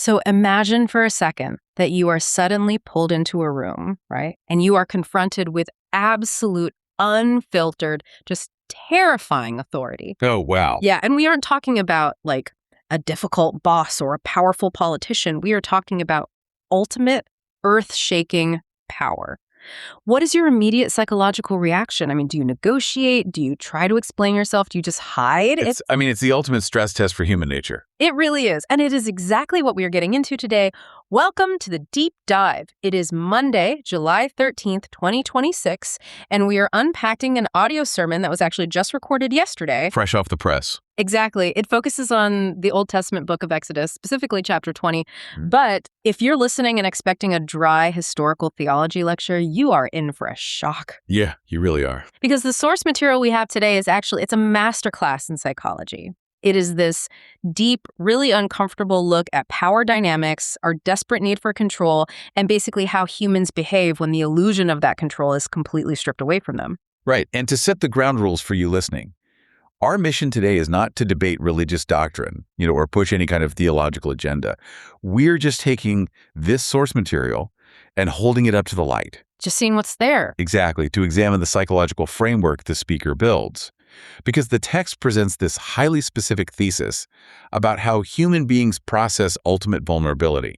So imagine for a second that you are suddenly pulled into a room, right? And you are confronted with absolute, unfiltered, just terrifying authority. Oh, wow. Yeah, and we aren't talking about like a difficult boss or a powerful politician. We are talking about ultimate, earth-shaking power. What is your immediate psychological reaction? I mean, do you negotiate? Do you try to explain yourself? Do you just hide? It's the ultimate stress test for human nature. It really is. And it is exactly what we are getting into today. Welcome to the Deep Dive. It is Monday, July 13th, 2026, and we are unpacking an audio sermon that was actually just recorded yesterday. Fresh off the press. Exactly. It focuses on the Old Testament book of Exodus, specifically chapter 20. But if you're listening and expecting a dry historical theology lecture, you are in for a shock. Yeah, you really are. Because the source material we have today is actually, it's a masterclass in psychology. It is this deep, really uncomfortable look at power dynamics, our desperate need for control, and basically how humans behave when the illusion of that control is completely stripped away from them. Right. And to set the ground rules for you listening, our mission today is not to debate religious doctrine, or push any kind of theological agenda. We're just taking this source material and holding it up to the light. Just seeing what's there. Exactly, to examine the psychological framework the speaker builds. Because the text presents this highly specific thesis about how human beings process ultimate vulnerability.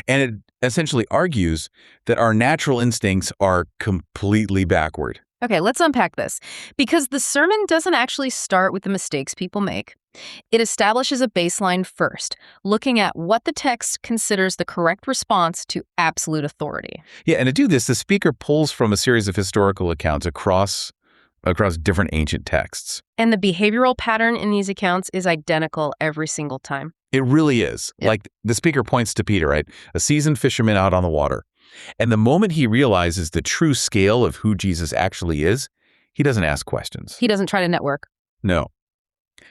And it essentially argues that our natural instincts are completely backward. Okay, let's unpack this. Because the sermon doesn't actually start with the mistakes people make. It establishes a baseline first, looking at what the text considers the correct response to absolute authority. Yeah, and to do this, the speaker pulls from a series of historical accounts across different ancient texts. And the behavioral pattern in these accounts is identical every single time. It really is. Yep. Like the speaker points to Peter, right? A seasoned fisherman out on the water. And the moment he realizes the true scale of who Jesus actually is, he doesn't ask questions. He doesn't try to network. No.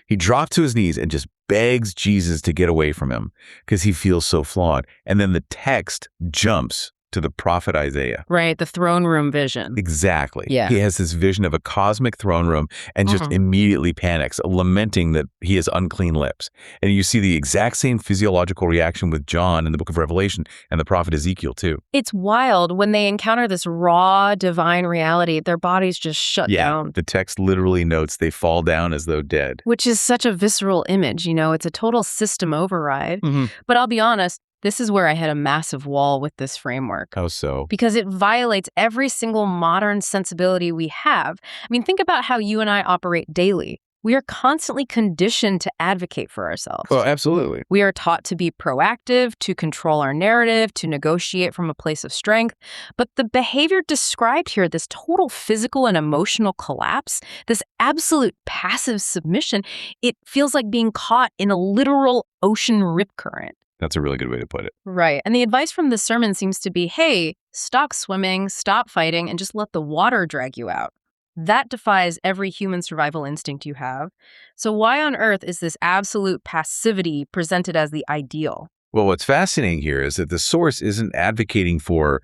He drops to his knees and just begs Jesus to get away from him because he feels so flawed. And then the text jumps to the prophet Isaiah. Right, the throne room vision. Exactly. Yeah. He has this vision of a cosmic throne room and just immediately panics, lamenting that he has unclean lips. And you see the exact same physiological reaction with John in the book of Revelation and the prophet Ezekiel too. It's wild. When they encounter this raw divine reality, their bodies just shut down. The text literally notes they fall down as though dead. Which is such a visceral image, it's a total system override. But I'll be honest, this is where I hit a massive wall with this framework. How so? Because it violates every single modern sensibility we have. I mean, think about how you and I operate daily. We are constantly conditioned to advocate for ourselves. Well, absolutely. We are taught to be proactive, to control our narrative, to negotiate from a place of strength. But the behavior described here, this total physical and emotional collapse, this absolute passive submission, it feels like being caught in a literal ocean rip current. That's a really good way to put it. Right. And the advice from the sermon seems to be, hey, stop swimming, stop fighting, and just let the water drag you out. That defies every human survival instinct you have. So why on earth is this absolute passivity presented as the ideal? Well, what's fascinating here is that the source isn't advocating for,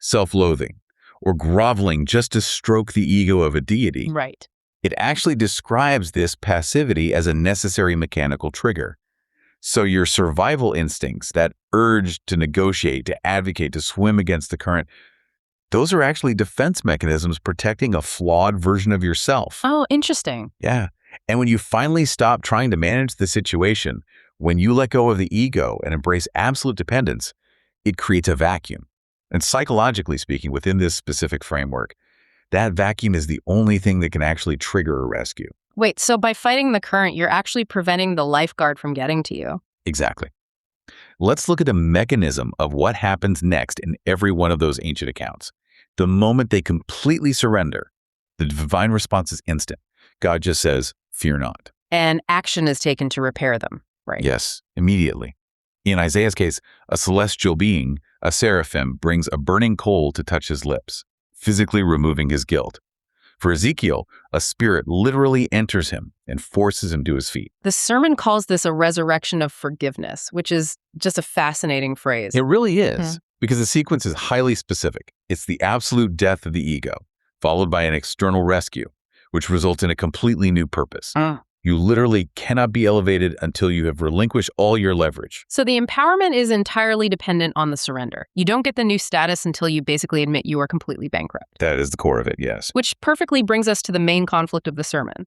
self-loathing or groveling just to stroke the ego of a deity. Right. It actually describes this passivity as a necessary mechanical trigger. So your survival instincts, that urge to negotiate, to advocate, to swim against the current, those are actually defense mechanisms protecting a flawed version of yourself. Oh, interesting. Yeah. And when you finally stop trying to manage the situation, when you let go of the ego and embrace absolute dependence, it creates a vacuum. And psychologically speaking, within this specific framework, that vacuum is the only thing that can actually trigger a rescue. Wait, so by fighting the current, you're actually preventing the lifeguard from getting to you? Exactly. Let's look at the mechanism of what happens next in every one of those ancient accounts. The moment they completely surrender, the divine response is instant. God just says, "Fear not." And action is taken to repair them, right? Yes, immediately. In Isaiah's case, a celestial being, a seraphim, brings a burning coal to touch his lips, physically removing his guilt. For Ezekiel, a spirit literally enters him and forces him to his feet. The sermon calls this a resurrection of forgiveness, which is just a fascinating phrase. It really is, because the sequence is highly specific. It's the absolute death of the ego, followed by an external rescue, which results in a completely new purpose. You literally cannot be elevated until you have relinquished all your leverage. So the empowerment is entirely dependent on the surrender. You don't get the new status until you basically admit you are completely bankrupt. That is the core of it, yes. Which perfectly brings us to the main conflict of the sermon.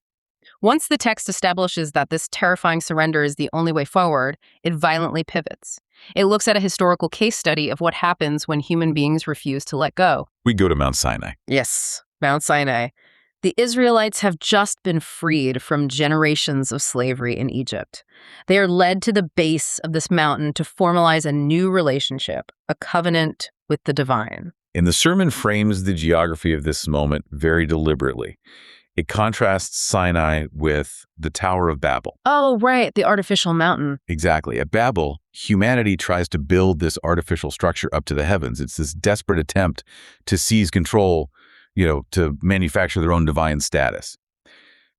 Once the text establishes that this terrifying surrender is the only way forward, it violently pivots. It looks at a historical case study of what happens when human beings refuse to let go. We go to Mount Sinai. Yes, Mount Sinai. The Israelites have just been freed from generations of slavery in Egypt. They are led to the base of this mountain to formalize a new relationship, a covenant with the divine. And the sermon frames the geography of this moment very deliberately. It contrasts Sinai with the Tower of Babel. Oh, right, the artificial mountain. Exactly. At Babel, humanity tries to build this artificial structure up to the heavens. It's this desperate attempt to seize control, to manufacture their own divine status.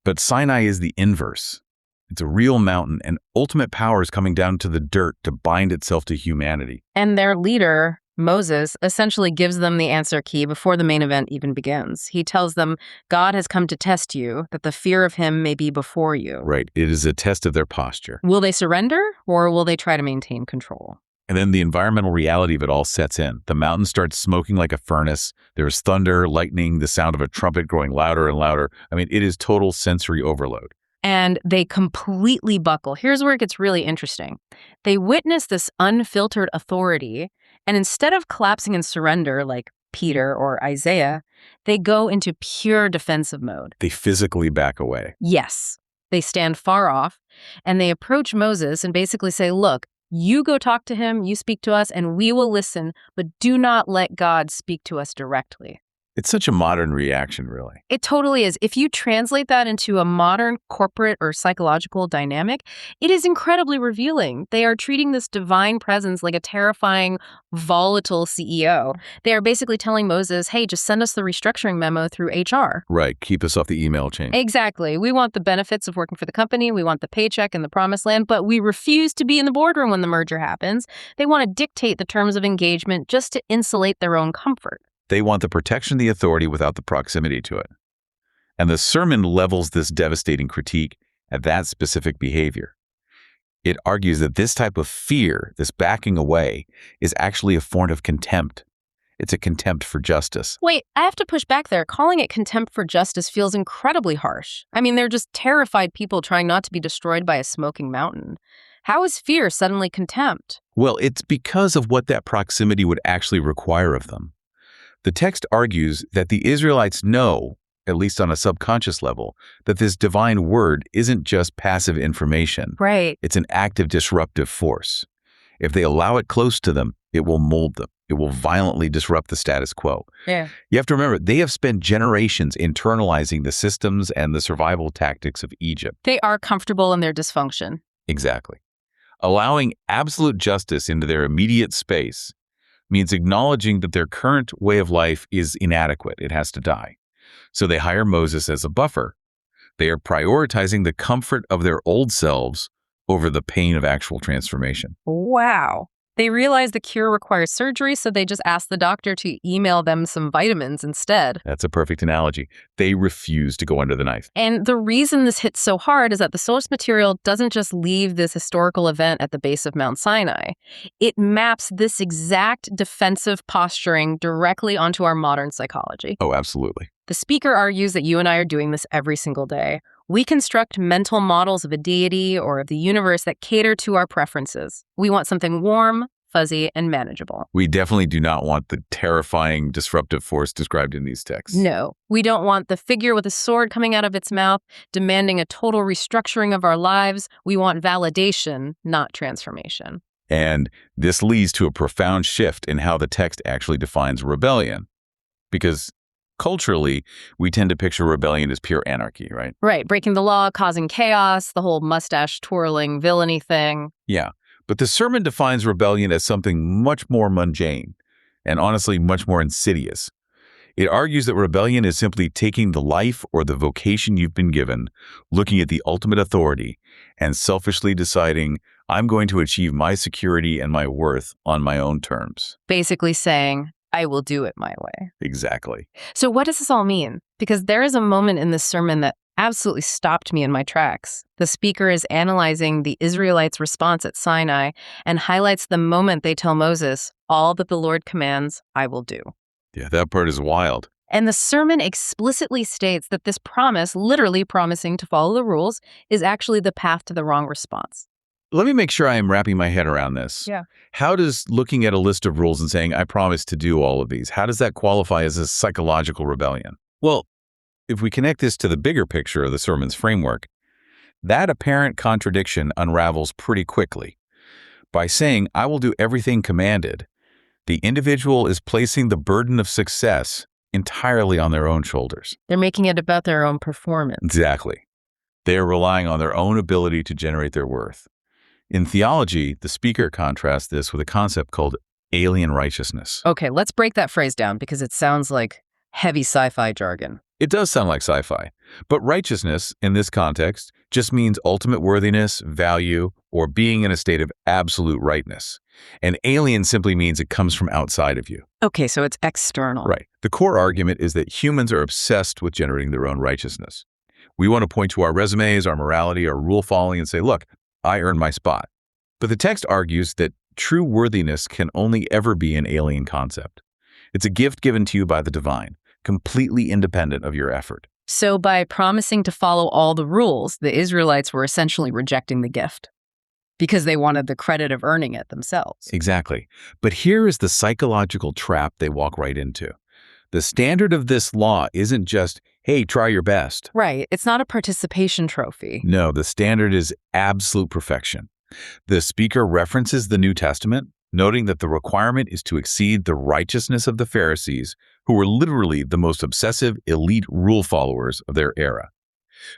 But Sinai is the inverse. It's a real mountain, and ultimate power is coming down to the dirt to bind itself to humanity. And their leader, Moses, essentially gives them the answer key before the main event even begins. He tells them, God has come to test you, that the fear of him may be before you. Right. It is a test of their posture. Will they surrender, or will they try to maintain control? And then the environmental reality of it all sets in. The mountain starts smoking like a furnace. There's thunder, lightning, the sound of a trumpet growing louder and louder. I mean, it is total sensory overload. And they completely buckle. Here's where it gets really interesting. They witness this unfiltered authority, and instead of collapsing in surrender like Peter or Isaiah, they go into pure defensive mode. They physically back away. Yes. They stand far off, and they approach Moses and basically say, look, you go talk to him, you speak to us, and we will listen, but do not let God speak to us directly. It's such a modern reaction, really. It totally is. If you translate that into a modern corporate or psychological dynamic, it is incredibly revealing. They are treating this divine presence like a terrifying, volatile CEO. They are basically telling Moses, hey, just send us the restructuring memo through HR. Right. Keep us off the email chain. Exactly. We want the benefits of working for the company. We want the paycheck and the promised land, but we refuse to be in the boardroom when the merger happens. They want to dictate the terms of engagement just to insulate their own comfort. They want the protection of the authority without the proximity to it. And the sermon levels this devastating critique at that specific behavior. It argues that this type of fear, this backing away, is actually a form of contempt. It's a contempt for justice. Wait, I have to push back there. Calling it contempt for justice feels incredibly harsh. I mean, they're just terrified people trying not to be destroyed by a smoking mountain. How is fear suddenly contempt? Well, it's because of what that proximity would actually require of them. The text argues that the Israelites know, at least on a subconscious level, that this divine word isn't just passive information. Right. It's an active disruptive force. If they allow it close to them, it will mold them. It will violently disrupt the status quo. Yeah. You have to remember, they have spent generations internalizing the systems and the survival tactics of Egypt. They are comfortable in their dysfunction. Exactly. Allowing absolute justice into their immediate space means acknowledging that their current way of life is inadequate. It has to die. So they hire Moses as a buffer. They are prioritizing the comfort of their old selves over the pain of actual transformation. Wow. They realize the cure requires surgery, so they just ask the doctor to email them some vitamins instead. That's a perfect analogy. They refuse to go under the knife. And the reason this hits so hard is that the source material doesn't just leave this historical event at the base of Mount Sinai. It maps this exact defensive posturing directly onto our modern psychology. Oh, absolutely. The speaker argues that you and I are doing this every single day. We construct mental models of a deity or of the universe that cater to our preferences. We want something warm, fuzzy, and manageable. We definitely do not want the terrifying disruptive force described in these texts. No, we don't want the figure with a sword coming out of its mouth, demanding a total restructuring of our lives. We want validation, not transformation. And this leads to a profound shift in how the text actually defines rebellion. Because culturally, we tend to picture rebellion as pure anarchy, right? Right, breaking the law, causing chaos, the whole mustache-twirling villainy thing. Yeah, but the sermon defines rebellion as something much more mundane and honestly much more insidious. It argues that rebellion is simply taking the life or the vocation you've been given, looking at the ultimate authority, and selfishly deciding, I'm going to achieve my security and my worth on my own terms. Basically saying, I will do it my way. Exactly. So what does this all mean? Because there is a moment in this sermon that absolutely stopped me in my tracks. The speaker is analyzing the Israelites' response at Sinai and highlights the moment they tell Moses, "All that the Lord commands, I will do." Yeah, that part is wild. And the sermon explicitly states that this promise, literally promising to follow the rules, is actually the path to the wrong response. Let me make sure I am wrapping my head around this. Yeah. How does looking at a list of rules and saying, I promise to do all of these, how does that qualify as a psychological rebellion? Well, if we connect this to the bigger picture of the sermon's framework, that apparent contradiction unravels pretty quickly. By saying, I will do everything commanded, the individual is placing the burden of success entirely on their own shoulders. They're making it about their own performance. Exactly. They are relying on their own ability to generate their worth. In theology, the speaker contrasts this with a concept called alien righteousness. Okay, let's break that phrase down because it sounds like heavy sci-fi jargon. It does sound like sci-fi, but righteousness in this context just means ultimate worthiness, value, or being in a state of absolute rightness. And alien simply means it comes from outside of you. Okay, so it's external. Right. The core argument is that humans are obsessed with generating their own righteousness. We want to point to our resumes, our morality, our rule following, and say, look, I earned my spot. But the text argues that true worthiness can only ever be an alien concept. It's a gift given to you by the divine, completely independent of your effort. So by promising to follow all the rules, the Israelites were essentially rejecting the gift because they wanted the credit of earning it themselves. Exactly. But here is the psychological trap they walk right into. The standard of this law isn't just, hey, try your best. Right. It's not a participation trophy. No, the standard is absolute perfection. The speaker references the New Testament, noting that the requirement is to exceed the righteousness of the Pharisees, who were literally the most obsessive, elite rule followers of their era.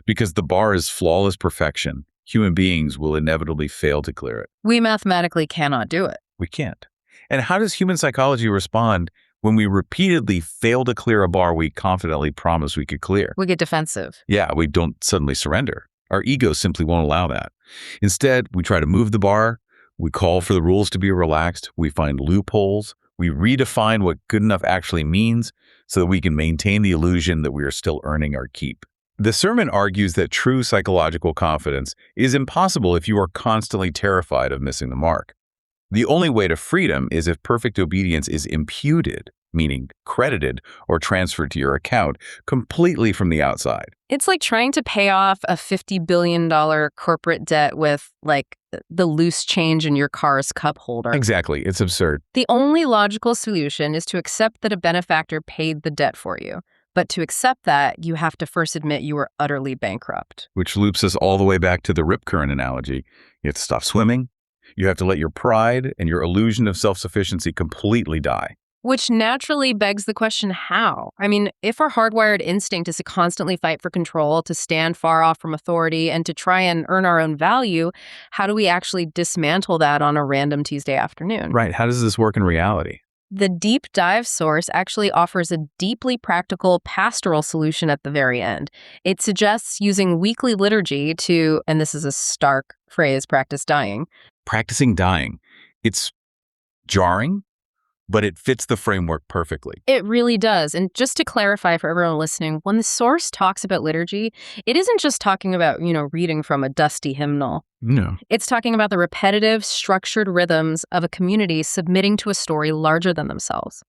Because the bar is flawless perfection, human beings will inevitably fail to clear it. We mathematically cannot do it. We can't. And how does human psychology respond when we repeatedly fail to clear a bar we confidently promised we could clear? We get defensive. Yeah, we don't suddenly surrender. Our ego simply won't allow that. Instead, we try to move the bar, we call for the rules to be relaxed, we find loopholes, we redefine what good enough actually means so that we can maintain the illusion that we are still earning our keep. The sermon argues that true psychological confidence is impossible if you are constantly terrified of missing the mark. The only way to freedom is if perfect obedience is imputed, meaning credited or transferred to your account completely from the outside. It's like trying to pay off a $50 billion corporate debt with, like, the loose change in your car's cup holder. Exactly. It's absurd. The only logical solution is to accept that a benefactor paid the debt for you. But to accept that, you have to first admit you were utterly bankrupt. Which loops us all the way back to the rip current analogy. You have to stop swimming. You have to let your pride and your illusion of self-sufficiency completely die. Which naturally begs the question, how? I mean, if our hardwired instinct is to constantly fight for control, to stand far off from authority, and to try and earn our own value, how do we actually dismantle that on a random Tuesday afternoon? Right. How does this work in reality? The deep dive source actually offers a deeply practical pastoral solution at the very end. It suggests using weekly liturgy to, and this is a stark phrase, practice dying. Practicing dying. It's jarring, but it fits the framework perfectly. It really does. And just to clarify for everyone listening, when the source talks about liturgy, it isn't just talking about, reading from a dusty hymnal. No. It's talking about the repetitive, structured rhythms of a community submitting to a story larger than themselves.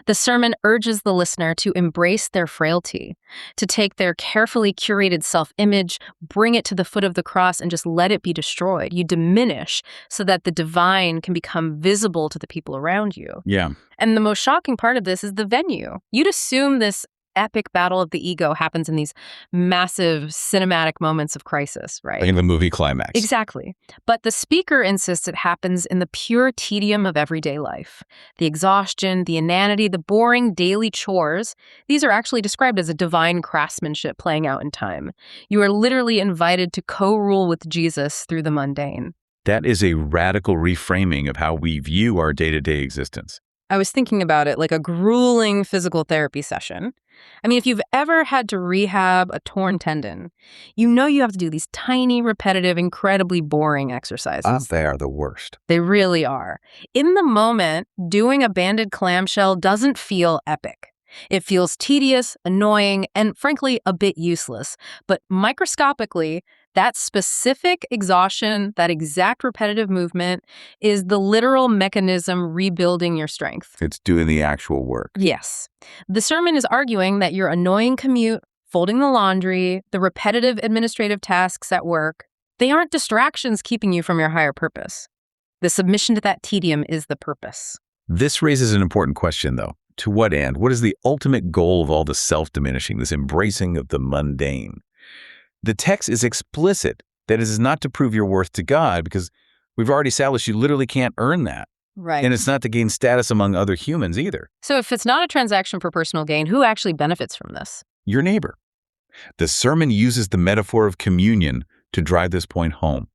The sermon urges the listener to embrace their frailty, to take their carefully curated self-image, bring it to the foot of the cross, and just let it be destroyed. You diminish so that the divine can become visible to the people around you. Yeah. And the most shocking part of this is the venue. You'd assume this epic battle of the ego happens in these massive cinematic moments of crisis, right? Like in the movie climax. Exactly. But the speaker insists it happens in the pure tedium of everyday life. The exhaustion, the inanity, the boring daily chores, these are actually described as a divine craftsmanship playing out in time. You are literally invited to co-rule with Jesus through the mundane. That is a radical reframing of how we view our day-to-day existence. I was thinking about it like a grueling physical therapy session. I mean, if you've ever had to rehab a torn tendon, you have to do these tiny, repetitive, incredibly boring exercises. They are the worst. They really are. In the moment, doing a banded clamshell doesn't feel epic. It feels tedious, annoying, and frankly, a bit useless. But microscopically, that specific exhaustion, that exact repetitive movement, is the literal mechanism rebuilding your strength. It's doing the actual work. Yes. The sermon is arguing that your annoying commute, folding the laundry, the repetitive administrative tasks at work, they aren't distractions keeping you from your higher purpose. The submission to that tedium is the purpose. This raises an important question, though. To what end? What is the ultimate goal of all the self-diminishing, this embracing of the mundane? The text is explicit that it is not to prove your worth to God, because we've already established you literally can't earn that. Right. And it's not to gain status among other humans either. So if it's not a transaction for personal gain, who actually benefits from this? Your neighbor. The sermon uses the metaphor of communion to drive this point home.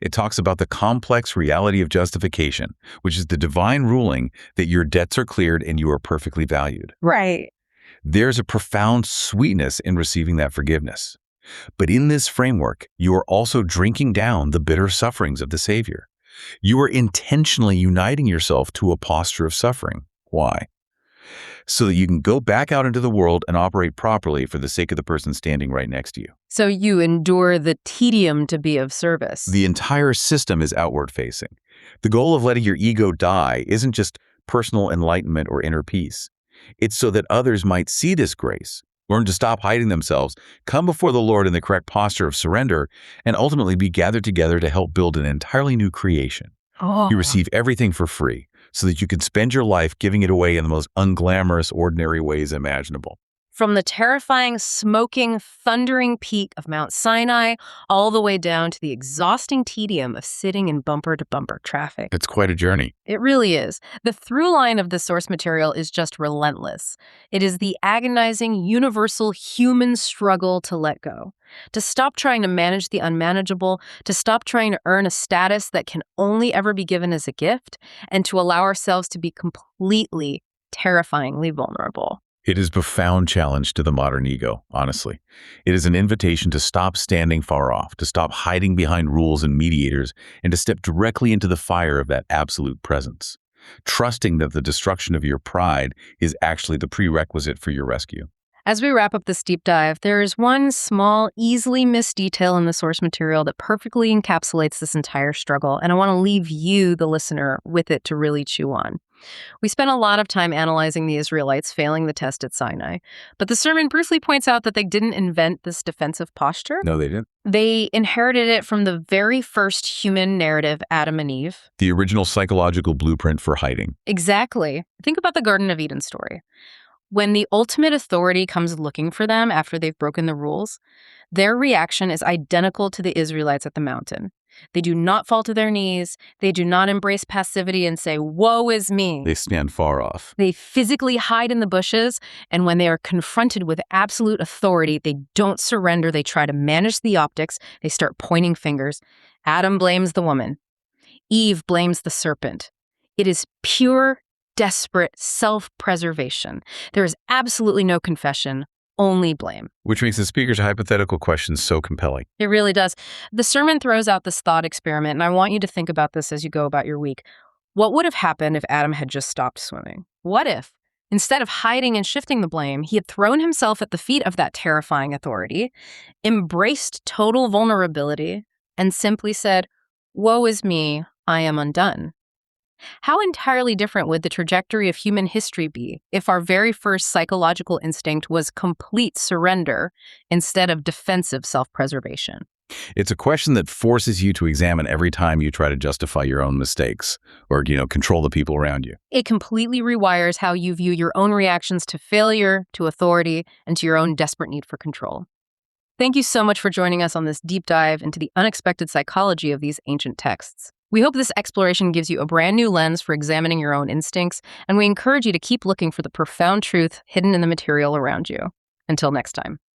It talks about the complex reality of justification, which is the divine ruling that your debts are cleared and you are perfectly valued. Right. There's a profound sweetness in receiving that forgiveness. But in this framework, you are also drinking down the bitter sufferings of the Savior. You are intentionally uniting yourself to a posture of suffering. Why? So that you can go back out into the world and operate properly for the sake of the person standing right next to you. So you endure the tedium to be of service. The entire system is outward-facing. The goal of letting your ego die isn't just personal enlightenment or inner peace. It's so that others might see this grace, learn to stop hiding themselves, come before the Lord in the correct posture of surrender, and ultimately be gathered together to help build an entirely new creation. You receive everything for free, so that you can spend your life giving it away in the most unglamorous, ordinary ways imaginable. From the terrifying, smoking, thundering peak of Mount Sinai all the way down to the exhausting tedium of sitting in bumper-to-bumper traffic. It's quite a journey. It really is. The through line of the source material is just relentless. It is the agonizing, universal human struggle to let go, to stop trying to manage the unmanageable, to stop trying to earn a status that can only ever be given as a gift, and to allow ourselves to be completely, terrifyingly vulnerable. It is a profound challenge to the modern ego, honestly. It is an invitation to stop standing far off, to stop hiding behind rules and mediators, and to step directly into the fire of that absolute presence, trusting that the destruction of your pride is actually the prerequisite for your rescue. As we wrap up this deep dive, there is one small, easily missed detail in the source material that perfectly encapsulates this entire struggle, and I want to leave you, the listener, with it to really chew on. We spent a lot of time analyzing the Israelites failing the test at Sinai, but the sermon briefly points out that they didn't invent this defensive posture. No, they didn't. They inherited it from the very first human narrative, Adam and Eve. The original psychological blueprint for hiding. Exactly. Think about the Garden of Eden story. When the ultimate authority comes looking for them after they've broken the rules, their reaction is identical to the Israelites at the mountain. They do not fall to their knees. They do not embrace passivity and say, "Woe is me." They stand far off. They physically hide in the bushes, and when they are confronted with absolute authority, they don't surrender. They try to manage the optics. They start pointing fingers. Adam blames the woman. Eve blames the serpent. It is pure, desperate self-preservation. There is absolutely no confession, only blame. Which makes the speaker's hypothetical question so compelling. It really does. The sermon throws out this thought experiment, and I want you to think about this as you go about your week. What would have happened if Adam had just stopped swimming? What if, instead of hiding and shifting the blame, he had thrown himself at the feet of that terrifying authority, embraced total vulnerability, and simply said, "Woe is me, I am undone"? How entirely different would the trajectory of human history be if our very first psychological instinct was complete surrender instead of defensive self-preservation? It's a question that forces you to examine every time you try to justify your own mistakes or, control the people around you. It completely rewires how you view your own reactions to failure, to authority, and to your own desperate need for control. Thank you so much for joining us on this deep dive into the unexpected psychology of these ancient texts. We hope this exploration gives you a brand new lens for examining your own instincts, and we encourage you to keep looking for the profound truth hidden in the material around you. Until next time.